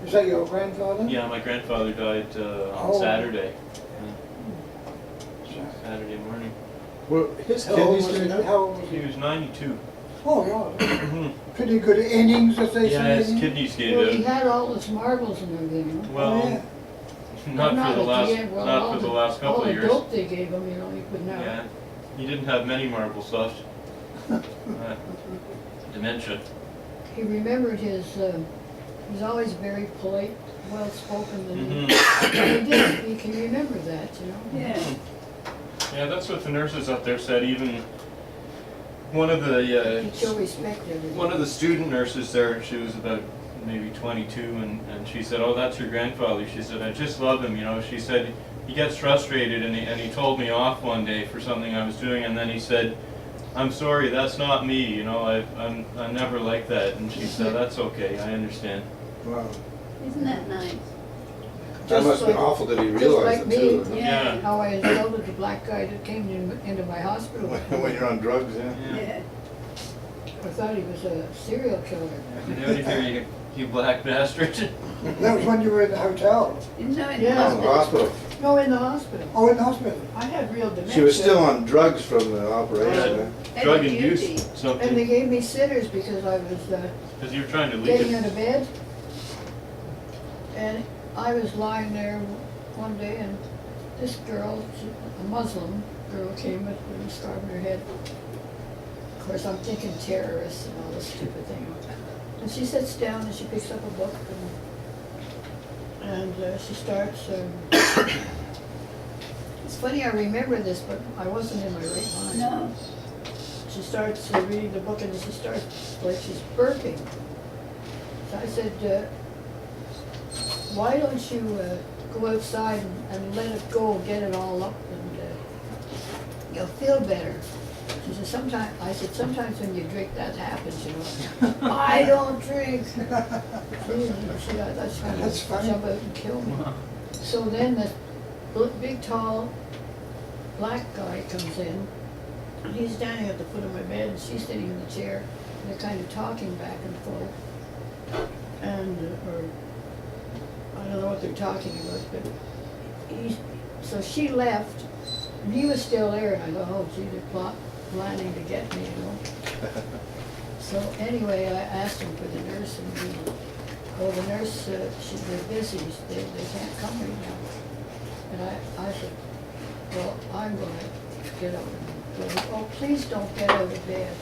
Is that your grandfather? Yeah, my grandfather died on Oh. Saturday. Saturday morning. Well, his How old kidneys was doing he? that? How old was He he? was 92. Oh, yeah. Pretty good innings, as they Yeah, say. his innings. kidneys gave Well, he out. had all his marbles and everything, huh? Well, Oh, yeah. not Not for the at last, end, well, not all for the the- last couple of All years. the dope they gave him, you know, you couldn't have. Yeah, he didn't have many marbles left. Dementia. He remembered his, he's always very polite, well-spoken, and Mhm. he did speak, he remembered that, you know? Yeah. Yeah, that's what the nurses up there said. Even one of the He'd show respect to everybody. one of the student nurses there, she was about maybe 22, and she said, "Oh, that's your grandfather." She said, "I just love him." You know, she said he gets frustrated, and he told me off one day for something I was doing, and then he said, "I'm sorry, that's not me. You know, I'm never like that." And she said, "That's okay. I understand." Wow. Isn't that nice? That Just must have been like- awful that he just realized like it me. too. Yeah. How I insulted the black guy that came into my hospital. When you're on drugs, yeah. Yeah. I thought he was a serial killer. Get out of here, you black bastard. That was when you were in the hotel. Isn't that in Yeah. Oh, in the hospital. No, in the hospital. Oh, in the hospital. I had real dementia. She was still on drugs from the operation. Yeah. Drug Heavy induced duty. And they something, gave me sitters because I was because you were trying to leak getting it. out of bed. And I was lying there one day and this girl, a Muslim girl, came with a scarf on her head. Of course, I'm thinking terrorists and all this stupid thing. And she sits down and she picks up a book and she starts. It's funny, I remember this, but I wasn't in my right mind. No. She starts reading the book and she starts like she's burping. So I said, why don't you go outside and let it go, get it all up, and you'll feel better. She said, sometimes when you drink that happens, you know. I don't drink. She thought that's gonna That's funny. jump out and kill me. So then the big, tall, black guy comes in. And he's standing at the foot of my bed, and she's sitting in the chair. And they're kind of talking back and forth. And, or, I don't know what they're talking about, but so she left, and he was still there, and I thought, oh gee, they're planning to get me, you know. So anyway, I asked him for the nurse, and the nurse, they're busy, they can't come right now. And I said, well, I'm gonna get up and go. Oh, please don't get out of bed.